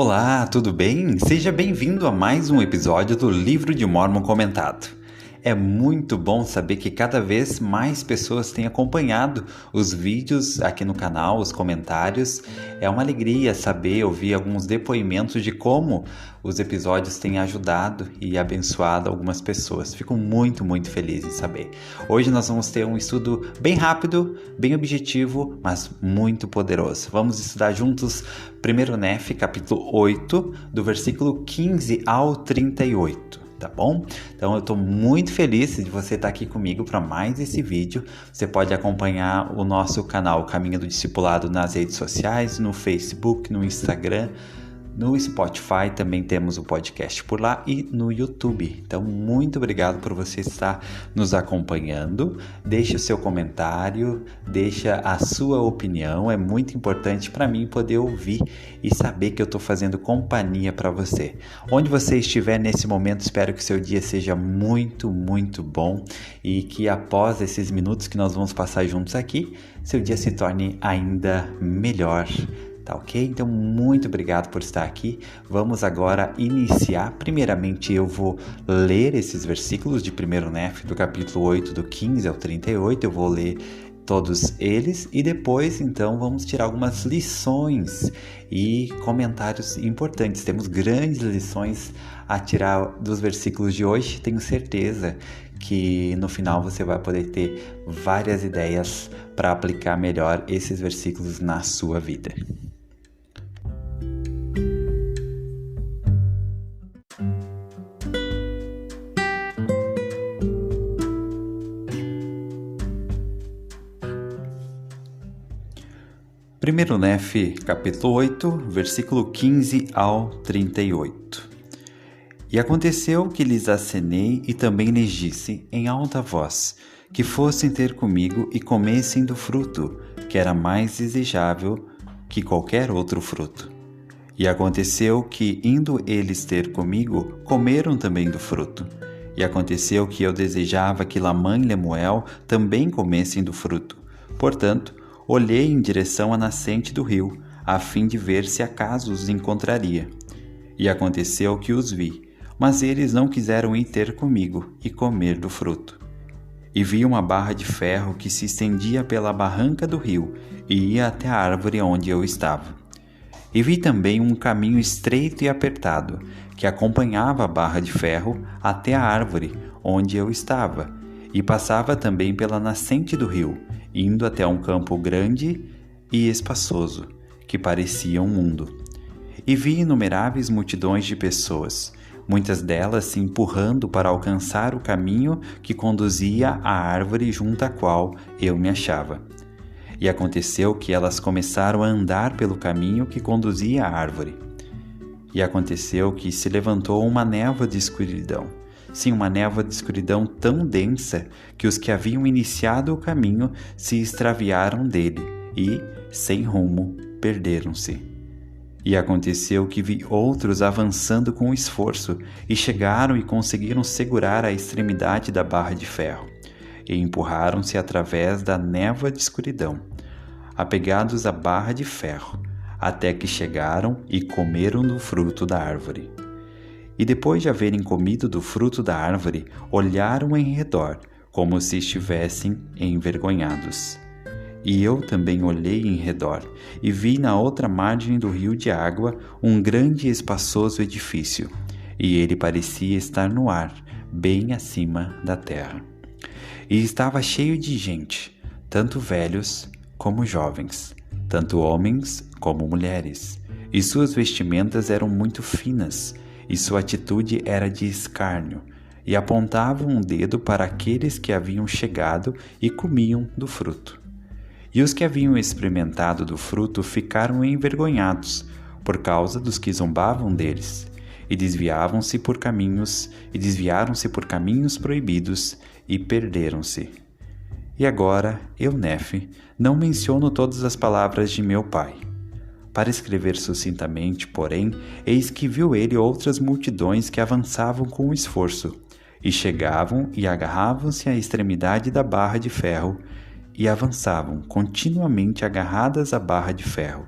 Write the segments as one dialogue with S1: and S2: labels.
S1: Olá, tudo bem? Seja bem-vindo a mais um episódio do Livro de Mórmon Comentado. É muito bom saber que cada vez mais pessoas têm acompanhado os vídeos aqui no canal, os comentários. É uma alegria saber, ouvir alguns depoimentos de como os episódios têm ajudado e abençoado algumas pessoas. Fico muito feliz em saber. Hoje nós vamos ter um estudo bem rápido, bem objetivo, mas muito poderoso. Vamos estudar juntos 1 Nef, capítulo 8, do versículo 15 ao 38. Tá bom? Então eu estou muito feliz de você estar aqui comigo para mais esse vídeo. Você pode acompanhar o nosso canal Caminho do Discipulado nas redes sociais, no Facebook, no Instagram, no Spotify, também temos o podcast por lá e no YouTube. Então, muito obrigado por você estar nos acompanhando. Deixa o seu comentário, deixa a sua opinião. É muito importante para mim poder ouvir e saber que eu estou fazendo companhia para você. Onde você estiver nesse momento, espero que o seu dia seja muito bom e que após esses minutos que nós vamos passar juntos aqui, seu dia se torne ainda melhor. Tá ok? Então, muito obrigado por estar aqui. Vamos agora iniciar. Primeiramente, eu vou ler esses versículos de 1 Nef, do capítulo 8, do 15 ao 38. Eu vou ler todos eles e depois, então, vamos tirar algumas lições e comentários importantes. Temos grandes lições a tirar dos versículos de hoje. Tenho certeza que no final você vai poder ter várias ideias para aplicar melhor esses versículos na sua vida. Primeiro Nef, capítulo 8, versículo 15 ao 38. E aconteceu que lhes acenei e também lhes disse, em alta voz, que fossem ter comigo e comessem do fruto, que era mais desejável que qualquer outro fruto. E aconteceu que, indo eles ter comigo, comeram também do fruto. E aconteceu que eu desejava que Lamã e Lemuel também comessem do fruto. Portanto, olhei em direção à nascente do rio, a fim de ver se acaso os encontraria. E aconteceu que os vi, mas eles não quiseram ir ter comigo e comer do fruto. E vi uma barra de ferro que se estendia pela barranca do rio e ia até a árvore onde eu estava. E vi também um caminho estreito e apertado, que acompanhava a barra de ferro até a árvore onde eu estava, e passava também pela nascente do rio, indo até um campo grande e espaçoso, que parecia um mundo. E vi inumeráveis multidões de pessoas, muitas delas se empurrando para alcançar o caminho que conduzia à árvore junto à qual eu me achava. E aconteceu que elas começaram a andar pelo caminho que conduzia à árvore. E aconteceu que se levantou uma névoa de escuridão. Sim, uma névoa de escuridão tão densa que os que haviam iniciado o caminho se extraviaram dele e, sem rumo, perderam-se. E aconteceu que vi outros avançando com esforço e chegaram e conseguiram segurar a extremidade da barra de ferro e empurraram-se através da névoa de escuridão, apegados à barra de ferro, até que chegaram e comeram do fruto da árvore. E depois de haverem comido do fruto da árvore, olharam em redor, como se estivessem envergonhados. E eu também olhei em redor, e vi na outra margem do rio de água um grande e espaçoso edifício, e ele parecia estar no ar, bem acima da terra. E estava cheio de gente, tanto velhos como jovens, tanto homens como mulheres, e suas vestimentas eram muito finas, e sua atitude era de escárnio, e apontavam um dedo para aqueles que haviam chegado e comiam do fruto. E os que haviam experimentado do fruto ficaram envergonhados, por causa dos que zombavam deles, e desviaram-se por caminhos proibidos, e perderam-se. E agora, eu, Nef, não menciono todas as palavras de meu pai. Para escrever sucintamente, porém, eis que viu ele outras multidões que avançavam com esforço, e chegavam e agarravam-se à extremidade da barra de ferro, e avançavam continuamente agarradas à barra de ferro,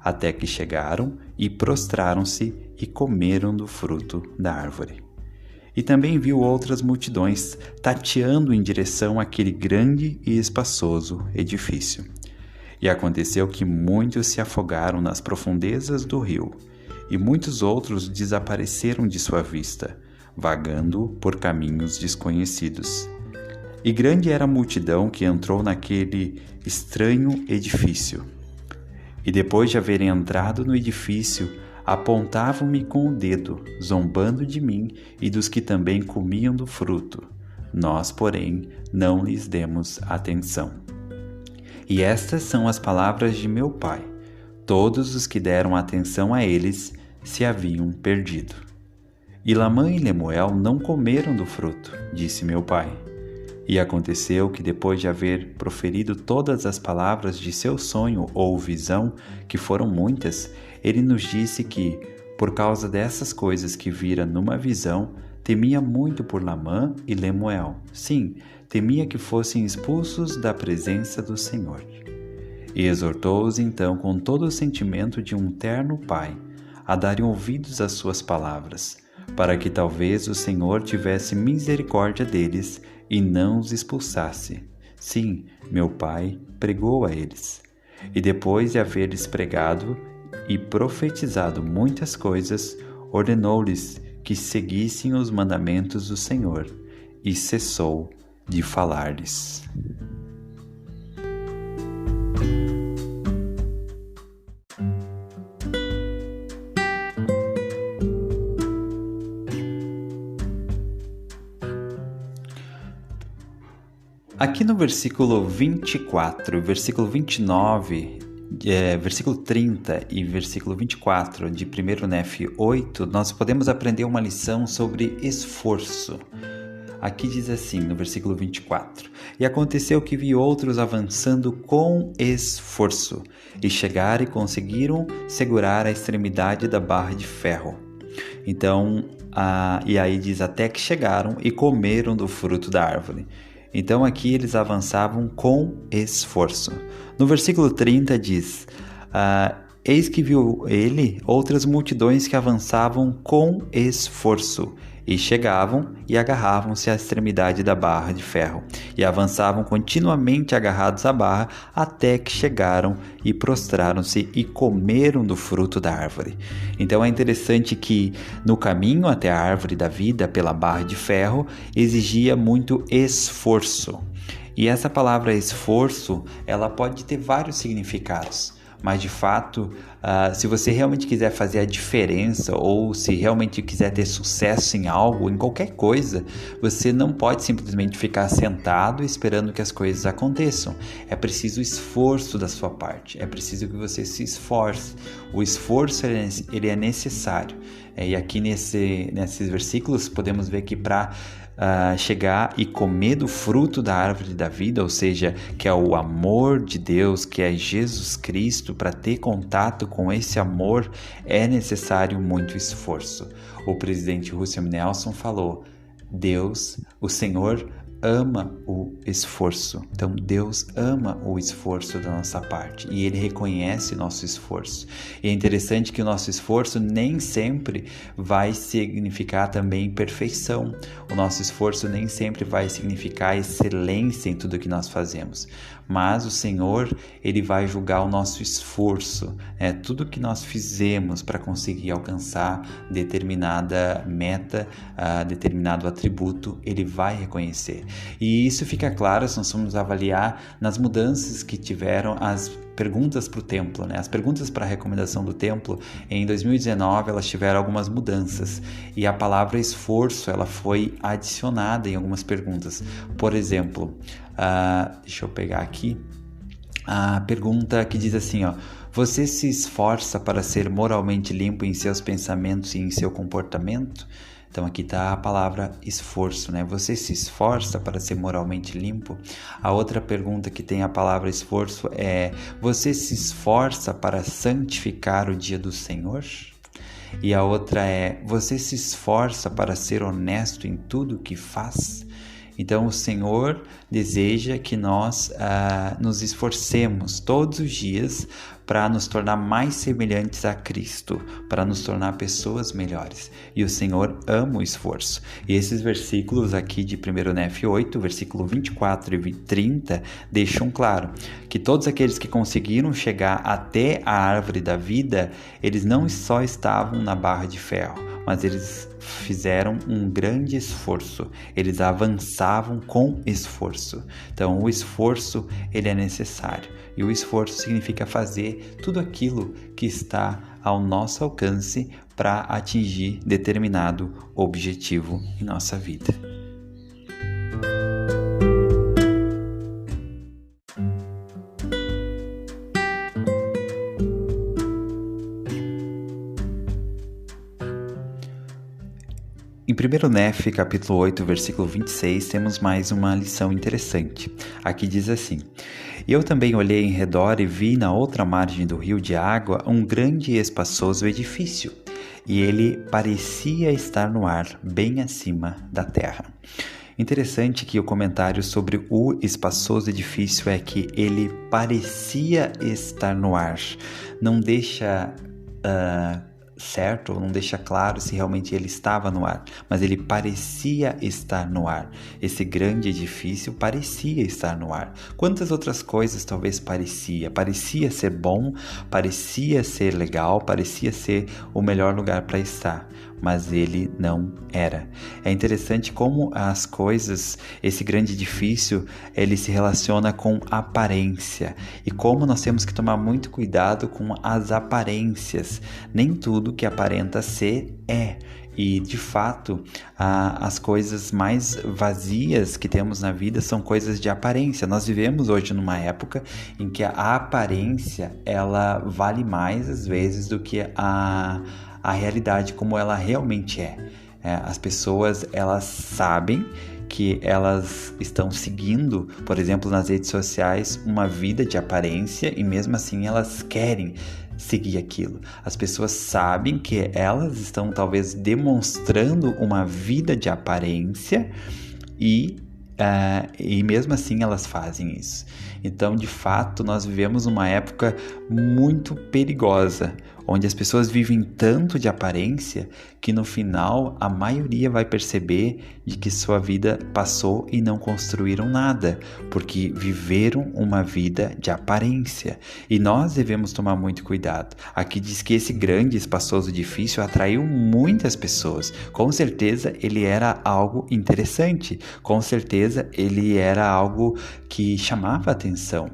S1: até que chegaram e prostraram-se e comeram do fruto da árvore. E também viu outras multidões tateando em direção àquele grande e espaçoso edifício. E aconteceu que muitos se afogaram nas profundezas do rio, e muitos outros desapareceram de sua vista, vagando por caminhos desconhecidos. E grande era a multidão que entrou naquele estranho edifício. E depois de haverem entrado no edifício, apontavam-me com o dedo, zombando de mim e dos que também comiam do fruto. Nós, porém, não lhes demos atenção. E estas são as palavras de meu pai. Todos os que deram atenção a eles se haviam perdido. E Lamã e Lemuel não comeram do fruto, disse meu pai. E aconteceu que depois de haver proferido todas as palavras de seu sonho ou visão, que foram muitas, ele nos disse que, por causa dessas coisas que vira numa visão, temia muito por Lamã e Lemuel. Sim, temia que fossem expulsos da presença do Senhor. E exortou-os então com todo o sentimento de um terno pai, a darem ouvidos às suas palavras, para que talvez o Senhor tivesse misericórdia deles e não os expulsasse. Sim, meu pai pregou a eles. E depois de haver-lhes pregado e profetizado muitas coisas, ordenou-lhes que seguissem os mandamentos do Senhor, e cessou de falar-lhes. Aqui no versículo 24, versículo 29, versículo 30 e versículo 24 de 1 Nef 8, nós podemos aprender uma lição sobre esforço. Aqui diz assim, no versículo 24: E aconteceu que vi outros avançando com esforço, e chegaram e conseguiram segurar a extremidade da barra de ferro. Então, e aí diz, até que chegaram e comeram do fruto da árvore. Então aqui eles avançavam com esforço. No versículo 30 diz, eis que viu ele outras multidões que avançavam com esforço, e chegavam e agarravam-se à extremidade da barra de ferro, e avançavam continuamente agarrados à barra, até que chegaram e prostraram-se e comeram do fruto da árvore. Então é interessante que no caminho até a árvore da vida pela barra de ferro exigia muito esforço. E essa palavra esforço, ela pode ter vários significados. Mas de fato, se você realmente quiser fazer a diferença ou se realmente quiser ter sucesso em algo, em qualquer coisa, você não pode simplesmente ficar sentado esperando que as coisas aconteçam. É preciso esforço da sua parte, é preciso que você se esforce. O esforço ele é necessário. E aqui nesses versículos podemos ver que para chegar e comer do fruto da árvore da vida, ou seja, que é o amor de Deus, que é Jesus Cristo, para ter contato com esse amor é necessário muito esforço. O presidente Russell M. Nelson falou, Deus, o Senhor ama o esforço. Então Deus ama o esforço da nossa parte e Ele reconhece o nosso esforço. E é interessante que o nosso esforço nem sempre vai significar também perfeição. O nosso esforço nem sempre vai significar excelência em tudo que nós fazemos. Mas o Senhor, Ele vai julgar o nosso esforço, tudo que nós fizemos para conseguir alcançar determinada meta, determinado atributo, Ele vai reconhecer. E isso fica claro se nós formos avaliar nas mudanças que tiveram as perguntas para o templo, As perguntas para a recomendação do templo, em 2019, elas tiveram algumas mudanças e a palavra esforço, ela foi adicionada em algumas perguntas. Por exemplo, deixa eu pegar aqui, a pergunta que diz assim, você se esforça para ser moralmente limpo em seus pensamentos e em seu comportamento? Então aqui está a palavra esforço, Você se esforça para ser moralmente limpo? A outra pergunta que tem a palavra esforço é, você se esforça para santificar o dia do Senhor? E a outra é, você se esforça para ser honesto em tudo o que faz? Então o Senhor deseja que nós nos esforcemos todos os dias para nos tornar mais semelhantes a Cristo, para nos tornar pessoas melhores. E o Senhor ama o esforço. E esses versículos aqui de 1 Nef 8, versículo 24 e 30, deixam claro que todos aqueles que conseguiram chegar até a árvore da vida, eles não só estavam na barra de ferro, mas eles fizeram um grande esforço, eles avançavam com esforço. Então o esforço ele é necessário, e o esforço significa fazer tudo aquilo que está ao nosso alcance para atingir determinado objetivo em nossa vida. Em 1 Nef, capítulo 8, versículo 26, temos mais uma lição interessante. Aqui diz assim: Eu também olhei em redor e vi na outra margem do rio de água um grande e espaçoso edifício, e ele parecia estar no ar, bem acima da terra. Interessante que o comentário sobre o espaçoso edifício é que ele parecia estar no ar. Não deixa certo, ou não deixa claro se realmente ele estava no ar, mas ele parecia estar no ar. Esse grande edifício parecia estar no ar. Quantas outras coisas talvez parecia ser bom, parecia ser legal, parecia ser o melhor lugar para estar, mas ele não era. É interessante como as coisas, esse grande edifício, ele se relaciona com aparência, e como nós temos que tomar muito cuidado com as aparências. Nem tudo que aparenta ser é. E, de fato, as coisas mais vazias que temos na vida são coisas de aparência. Nós vivemos hoje numa época em que a aparência, ela vale mais, às vezes, do que a realidade como ela realmente é. As pessoas, elas sabem que elas estão seguindo, por exemplo, nas redes sociais, uma vida de aparência, e mesmo assim elas querem seguir aquilo. As pessoas sabem que elas estão talvez demonstrando uma vida de aparência e mesmo assim elas fazem isso. Então, de fato, nós vivemos uma época muito perigosa, onde as pessoas vivem tanto de aparência que no final a maioria vai perceber de que sua vida passou e não construíram nada, porque viveram uma vida de aparência. E nós devemos tomar muito cuidado. Aqui diz que esse grande e espaçoso edifício atraiu muitas pessoas. Com certeza ele era algo interessante, com certeza ele era algo que chamava a atenção.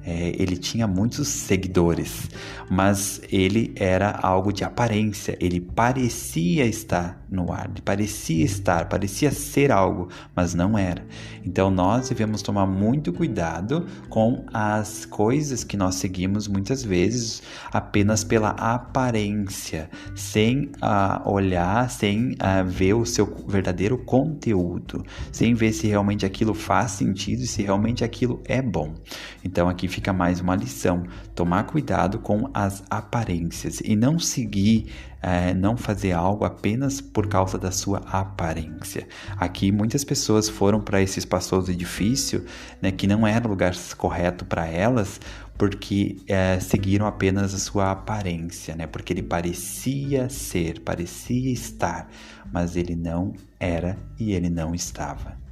S1: Ele tinha muitos seguidores, mas ele era algo de aparência, ele parecia estar no ar, ele parecia ser algo, mas não era. Então nós devemos tomar muito cuidado com as coisas que nós seguimos muitas vezes apenas pela aparência, sem olhar, sem ver o seu verdadeiro conteúdo, sem ver se realmente aquilo faz sentido e se realmente aquilo é bom. Então aqui fica mais uma lição: tomar cuidado com as aparências e não seguir, não fazer algo apenas por causa da sua aparência. Aqui muitas pessoas foram para esse espaçoso edifício, né, que não era o lugar correto para elas, porque seguiram apenas a sua aparência, né, porque ele parecia ser, parecia estar, mas ele não era e ele não estava.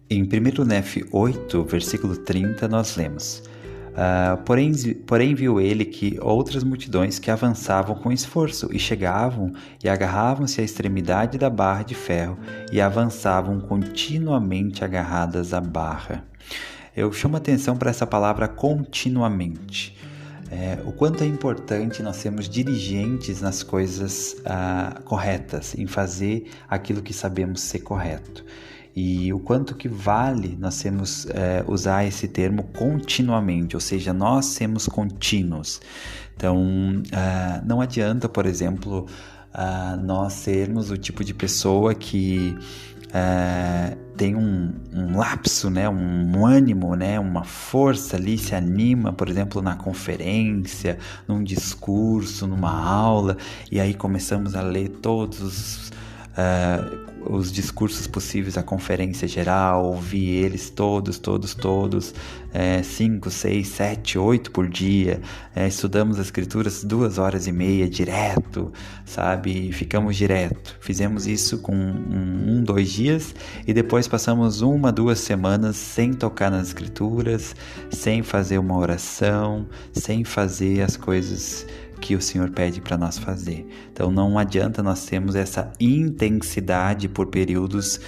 S1: Em 1 Nef 8, versículo 30, nós lemos: Porém viu ele que outras multidões que avançavam com esforço e chegavam e agarravam-se à extremidade da barra de ferro e avançavam continuamente agarradas à barra. Eu chamo a atenção para essa palavra continuamente. O quanto é importante nós sermos diligentes nas coisas corretas, em fazer aquilo que sabemos ser correto. E o quanto que vale nós sermos, usar esse termo continuamente, ou seja, nós sermos contínuos. Então, não adianta, por exemplo, nós sermos o tipo de pessoa que tem um lapso, né, um ânimo, né, uma força ali, se anima, por exemplo, na conferência, num discurso, numa aula, e aí começamos a ler todos os discursos possíveis da conferência geral, ouvir eles todos, 5, 6, 7, 8 por dia, estudamos as escrituras 2h30 direto, sabe, ficamos direto, fizemos isso com 2 dias, e depois passamos 1, 2 semanas sem tocar nas escrituras, sem fazer uma oração, sem fazer as coisas que o Senhor pede para nós fazer. Então não adianta nós termos essa intensidade por períodos,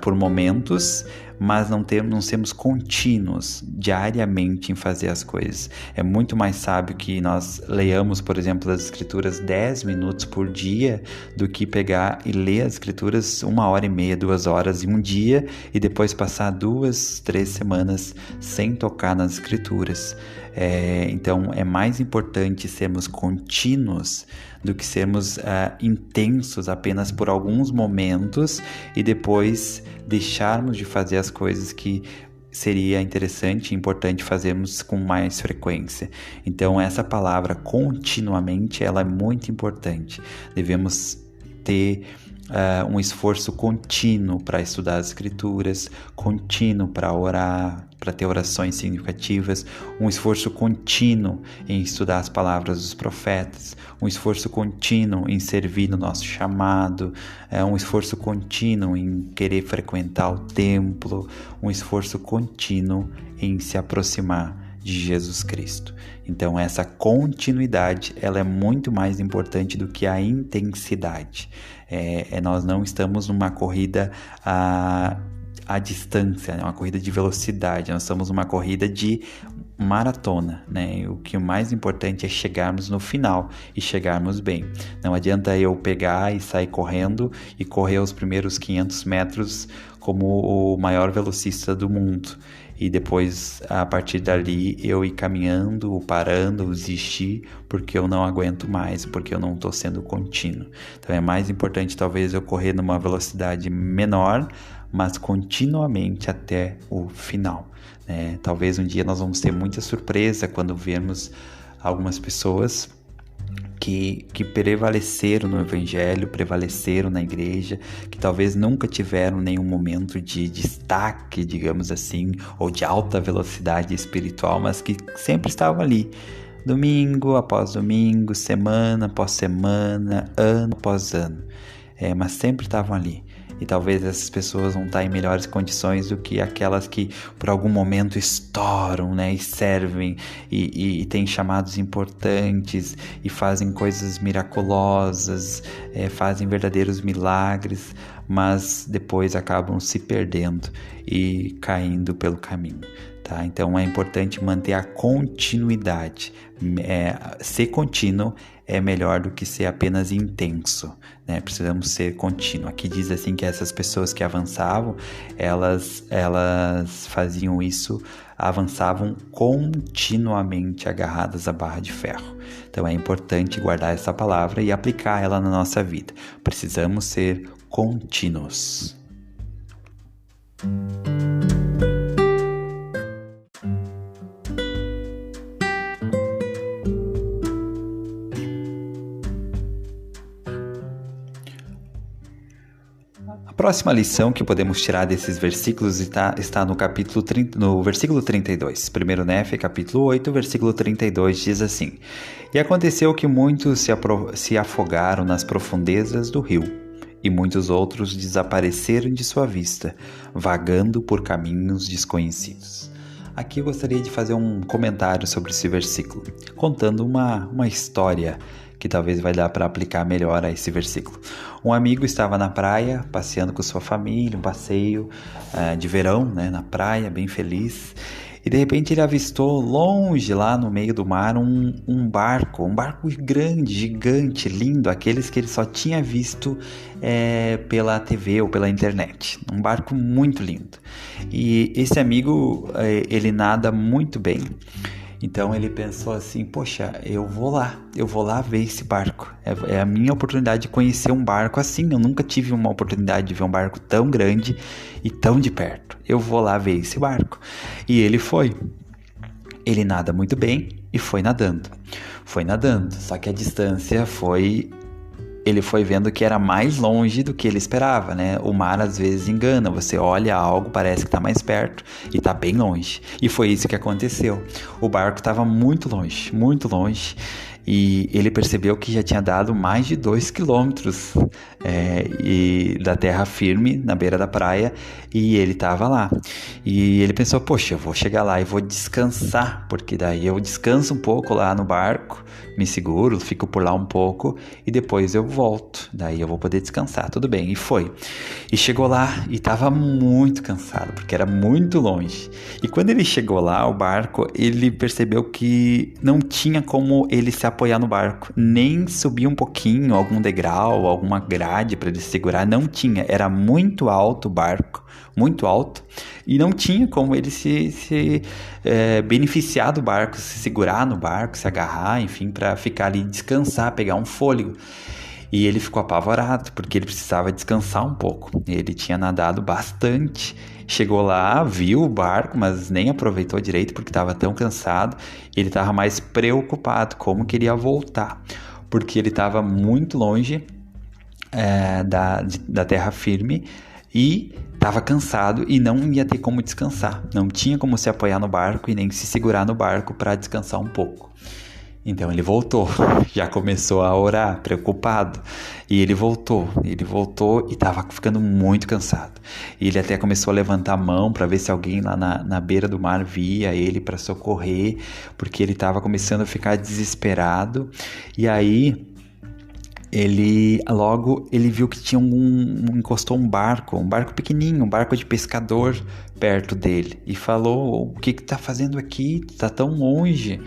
S1: por momentos, mas não sermos contínuos diariamente em fazer as coisas. É muito mais sábio que nós leiamos, por exemplo, as escrituras 10 minutos por dia do que pegar e ler as escrituras 1h30, 2 horas em um dia e depois passar 2, 3 semanas sem tocar nas escrituras. Então é mais importante sermos contínuos do que sermos intensos apenas por alguns momentos e depois deixarmos de fazer as coisas que seria interessante e importante fazermos com mais frequência. Então essa palavra continuamente, ela é muito importante. Devemos ter um esforço contínuo para estudar as escrituras, contínuo para orar, para ter orações significativas, um esforço contínuo em estudar as palavras dos profetas, um esforço contínuo em servir no nosso chamado, um esforço contínuo em querer frequentar o templo, um esforço contínuo em se aproximar de Jesus Cristo. Então essa continuidade, ela é muito mais importante do que a intensidade. Nós não estamos numa corrida à distância, uma corrida de velocidade, nós estamos numa corrida de maratona, né? O que o mais importante é chegarmos no final e chegarmos bem. Não adianta eu pegar e sair correndo e correr os primeiros 500 metros como o maior velocista do mundo e depois, a partir dali, eu ir caminhando, ou parando, ou desistir, porque eu não aguento mais, porque eu não estou sendo contínuo. Então é mais importante talvez eu correr numa velocidade menor, mas continuamente até o final, né? Talvez um dia nós vamos ter muita surpresa quando vermos algumas pessoas que prevaleceram no Evangelho, prevaleceram na igreja, que talvez nunca tiveram nenhum momento de destaque, digamos assim, ou de alta velocidade espiritual, mas que sempre estavam ali, domingo após domingo, semana após semana, ano após ano, mas sempre estavam ali. E talvez essas pessoas vão estar em melhores condições do que aquelas que por algum momento estouram, né? E servem e têm chamados importantes e fazem coisas miraculosas, fazem verdadeiros milagres, mas depois acabam se perdendo e caindo pelo caminho. Tá? Então é importante manter a continuidade. Ser contínuo é melhor do que ser apenas intenso, né? Precisamos ser contínuo. Aqui diz assim que essas pessoas que avançavam, elas faziam isso, avançavam continuamente agarradas à barra de ferro. Então é importante guardar essa palavra e aplicar ela na nossa vida. Precisamos ser contínuos. A próxima lição que podemos tirar desses versículos está no versículo 32. Primeiro Néfia, capítulo 8, versículo 32, diz assim: E aconteceu que muitos se afogaram nas profundezas do rio, e muitos outros desapareceram de sua vista, vagando por caminhos desconhecidos. Aqui eu gostaria de fazer um comentário sobre esse versículo, contando uma história que talvez vai dar para aplicar melhor a esse versículo. Um amigo estava na praia, passeando com sua família, um passeio de verão, né, na praia, bem feliz, e de repente ele avistou longe, lá no meio do mar, um barco grande, gigante, lindo, aqueles que ele só tinha visto pela TV ou pela internet. Um barco muito lindo. E esse amigo, ele nada muito bem. Então ele pensou assim, poxa, eu vou lá ver esse barco. É a minha oportunidade de conhecer um barco assim. Eu nunca tive uma oportunidade de ver um barco tão grande e tão de perto. Eu vou lá ver esse barco. E ele foi. Ele nada muito bem e foi nadando. Só que a distância foi... Ele foi vendo que era mais longe do que ele esperava, né? O mar às vezes engana. Você olha algo, parece que está mais perto e está bem longe. E foi isso que aconteceu. O barco estava muito longe. E ele percebeu que já tinha dado mais de 2 quilômetros da terra firme, na beira da praia, e ele estava lá. E ele pensou, poxa, eu vou chegar lá e vou descansar, porque daí eu descanso um pouco lá no barco, me seguro, fico por lá um pouco e depois eu volto. Daí eu vou poder descansar, tudo bem. E foi. E chegou lá e estava muito cansado, porque era muito longe. E quando ele chegou lá, o barco, ele percebeu que não tinha como ele se apoiar no barco, nem subir um pouquinho, algum degrau, alguma grade para ele segurar, não tinha. Era muito alto o barco, muito alto, e não tinha como ele se beneficiar do barco, se segurar no barco, se agarrar, enfim, para ficar ali, descansar, pegar um fôlego. E ele ficou apavorado, porque ele precisava descansar um pouco. Ele tinha nadado bastante. Chegou lá, viu o barco, mas nem aproveitou direito porque estava tão cansado. Ele estava mais preocupado como que ele ia voltar, porque ele estava muito longe da terra firme e estava cansado e não ia ter como descansar. Não tinha como se apoiar no barco e nem se segurar no barco para descansar um pouco. Então ele voltou, já começou a orar, preocupado, e ele voltou e estava ficando muito cansado. E ele até começou a levantar a mão para ver se alguém lá na beira do mar via ele para socorrer, porque ele estava começando a ficar desesperado. E aí ele viu que tinha encostou um barco pequenininho, um barco de pescador perto dele, e falou: o que tá fazendo aqui? Tu tá tão longe.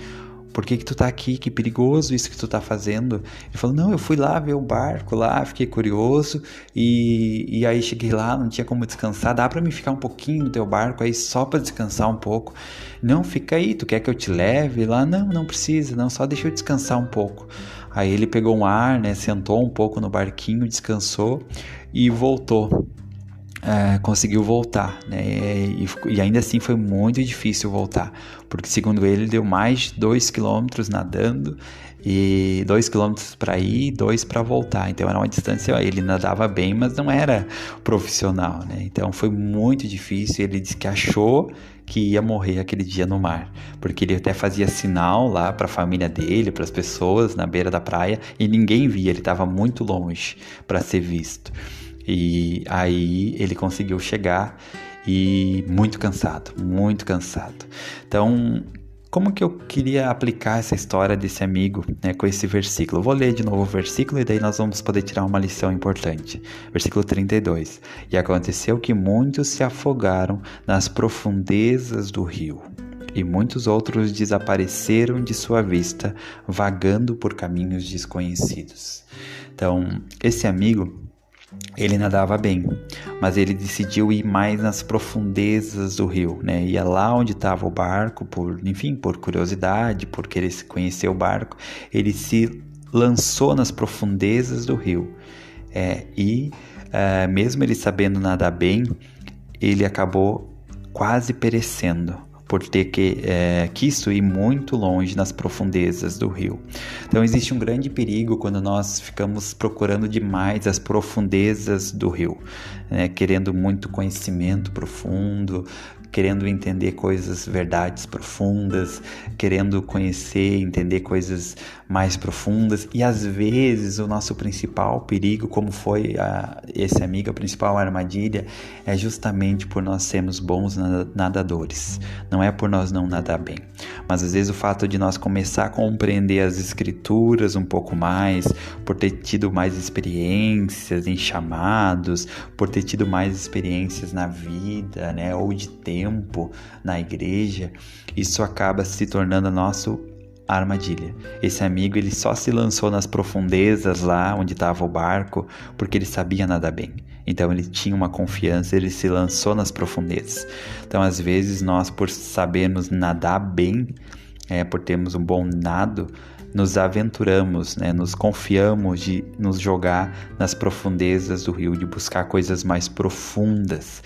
S1: Por que tu tá aqui? Que perigoso isso que tu tá fazendo. Ele falou, não, eu fui lá ver o barco lá, fiquei curioso e aí cheguei lá, não tinha como descansar. Dá pra mim ficar um pouquinho no teu barco aí só pra descansar um pouco? Não, fica aí, tu quer que eu te leve lá? Não precisa, não, só deixa eu descansar um pouco. Aí ele pegou um ar, né, sentou um pouco no barquinho, descansou e voltou. Conseguiu voltar, né? E ainda assim foi muito difícil voltar, porque segundo ele deu mais de 2 quilômetros nadando, e 2 quilômetros para ir e 2 para voltar, então era uma distância, ele nadava bem, mas não era profissional, né? Então foi muito difícil. Ele disse que achou que ia morrer aquele dia no mar, porque ele até fazia sinal lá para a família dele, para as pessoas na beira da praia, e ninguém via, ele estava muito longe para ser visto. E aí ele conseguiu chegar e muito cansado. Então, como que eu queria aplicar essa história desse amigo, né, com esse versículo? Eu vou ler de novo o versículo e daí nós vamos poder tirar uma lição importante. Versículo 32. E aconteceu que muitos se afogaram nas profundezas do rio, e muitos outros desapareceram de sua vista, vagando por caminhos desconhecidos. Então, esse amigo, ele nadava bem, mas ele decidiu ir mais nas profundezas do rio, né? Ia lá onde estava o barco, por curiosidade, por querer conhecer o barco. Ele se lançou nas profundezas do rio. Mesmo ele sabendo nadar bem, ele acabou quase perecendo, por ter quis ir muito longe nas profundezas do rio. Então existe um grande perigo quando nós ficamos procurando demais as profundezas do rio, né? Querendo muito conhecimento profundo, querendo entender verdades profundas, querendo conhecer, entender coisas mais profundas. E às vezes o nosso principal perigo, como foi esse amigo, a principal armadilha, é justamente por nós sermos bons nadadores. Não é por nós não nadar bem, mas às vezes o fato de nós começar a compreender as escrituras um pouco mais, por ter tido mais experiências em chamados, por ter tido mais experiências na vida, né, ou de tempo na igreja, isso acaba se tornando a nossa armadilha. Esse amigo, ele só se lançou nas profundezas lá onde estava o barco porque ele sabia nadar bem. Então ele tinha uma confiança, ele se lançou nas profundezas. Então às vezes nós, por sabermos nadar bem, por termos um bom nado, nos aventuramos, né? Nos confiamos de nos jogar nas profundezas do rio, de buscar coisas mais profundas.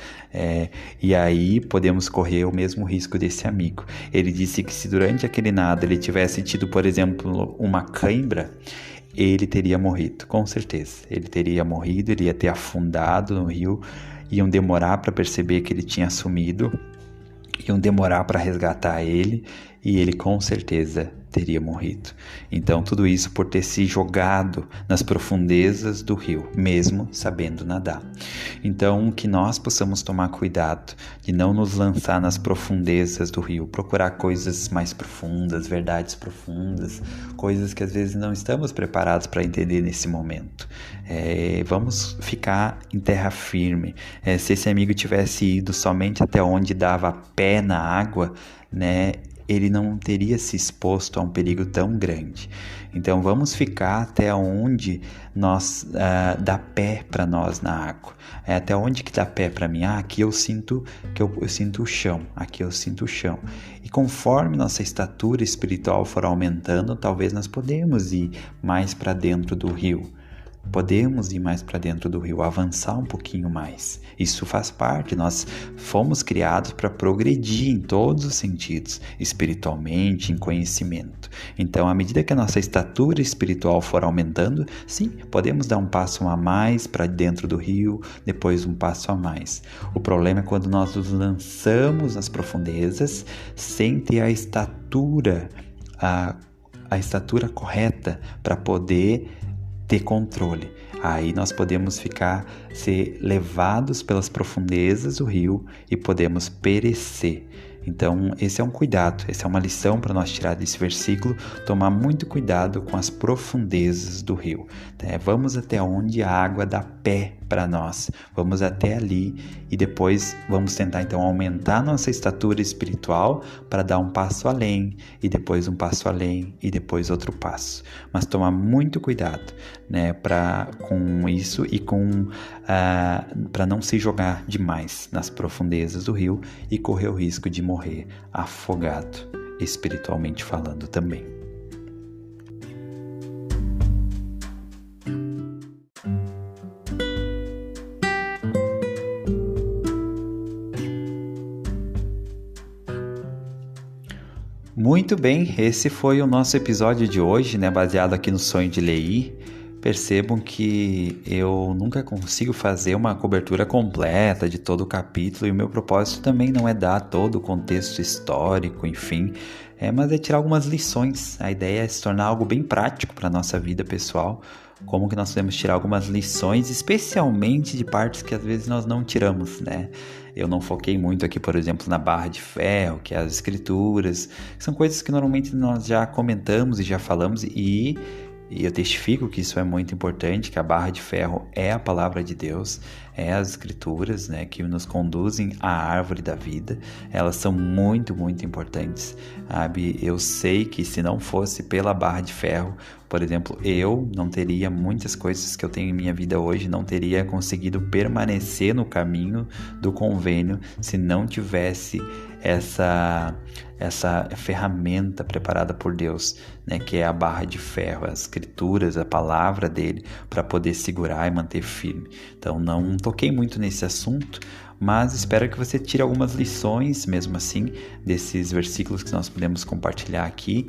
S1: E aí podemos correr o mesmo risco desse amigo. Ele disse que se durante aquele nado ele tivesse tido, por exemplo, uma cãibra, ele teria morrido, com certeza. Ele teria morrido, ele ia ter afundado no rio, iam demorar para perceber que ele tinha sumido, iam demorar para resgatar ele, e ele com certeza teria morrido. Então tudo isso por ter se jogado nas profundezas do rio, mesmo sabendo nadar. Então que nós possamos tomar cuidado de não nos lançar nas profundezas do rio, procurar coisas mais profundas, verdades profundas, coisas que às vezes não estamos preparados para entender nesse momento. Vamos ficar em terra firme. Se esse amigo tivesse ido somente até onde dava pé na água, né, ele não teria se exposto a um perigo tão grande. Então vamos ficar até onde dá pé para nós na água. Até onde que dá pé para mim? Aqui eu sinto eu sinto o chão. Aqui eu sinto o chão. E conforme nossa estatura espiritual for aumentando, talvez nós podemos ir mais para dentro do rio. Podemos ir mais para dentro do rio, avançar um pouquinho mais. Isso faz parte, nós fomos criados para progredir em todos os sentidos, espiritualmente, em conhecimento. Então, à medida que a nossa estatura espiritual for aumentando, sim, podemos dar um passo a mais para dentro do rio, depois um passo a mais. O problema é quando nós nos lançamos nas profundezas sem ter a estatura correta para poder ter controle. Aí nós podemos ser levados pelas profundezas do rio e podemos perecer. Então esse é um cuidado, essa é uma lição para nós tirar desse versículo, tomar muito cuidado com as profundezas do rio. Vamos até onde a água dá pé para nós, vamos até ali e depois vamos tentar então aumentar nossa estatura espiritual para dar um passo além e depois um passo além e depois outro passo. Mas tomar muito cuidado, né, com isso e para não se jogar demais nas profundezas do rio e correr o risco de morrer afogado, espiritualmente falando também. Muito bem, esse foi o nosso episódio de hoje, né, baseado aqui no sonho de Leí. Percebam que eu nunca consigo fazer uma cobertura completa de todo o capítulo e o meu propósito também não é dar todo o contexto histórico, enfim, mas é tirar algumas lições. A ideia é se tornar algo bem prático para a nossa vida pessoal, como que nós podemos tirar algumas lições, especialmente de partes que às vezes nós não tiramos, né? Eu não foquei muito aqui, por exemplo, na barra de ferro, que é as escrituras, que são coisas que normalmente nós já comentamos e já falamos e eu testifico que isso é muito importante, que a barra de ferro é a palavra de Deus, é as escrituras, né, que nos conduzem à árvore da vida. Elas são muito, muito importantes, sabe? Eu sei que se não fosse pela barra de ferro, por exemplo, eu não teria muitas coisas que eu tenho em minha vida hoje, não teria conseguido permanecer no caminho do convênio se não tivesse essa ferramenta preparada por Deus, né, que é a barra de ferro, as escrituras, a palavra dele, para poder segurar e manter firme. Então não toquei muito nesse assunto, mas espero que você tire algumas lições, mesmo assim, desses versículos que nós podemos compartilhar aqui,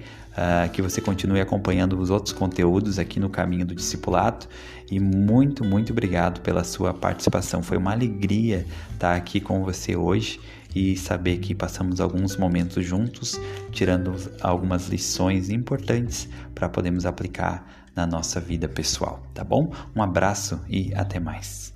S1: que você continue acompanhando os outros conteúdos aqui no Caminho do Discipulado, e muito, muito obrigado pela sua participação. Foi uma alegria estar aqui com você hoje e saber que passamos alguns momentos juntos, tirando algumas lições importantes para podermos aplicar na nossa vida pessoal, tá bom? Um abraço e até mais.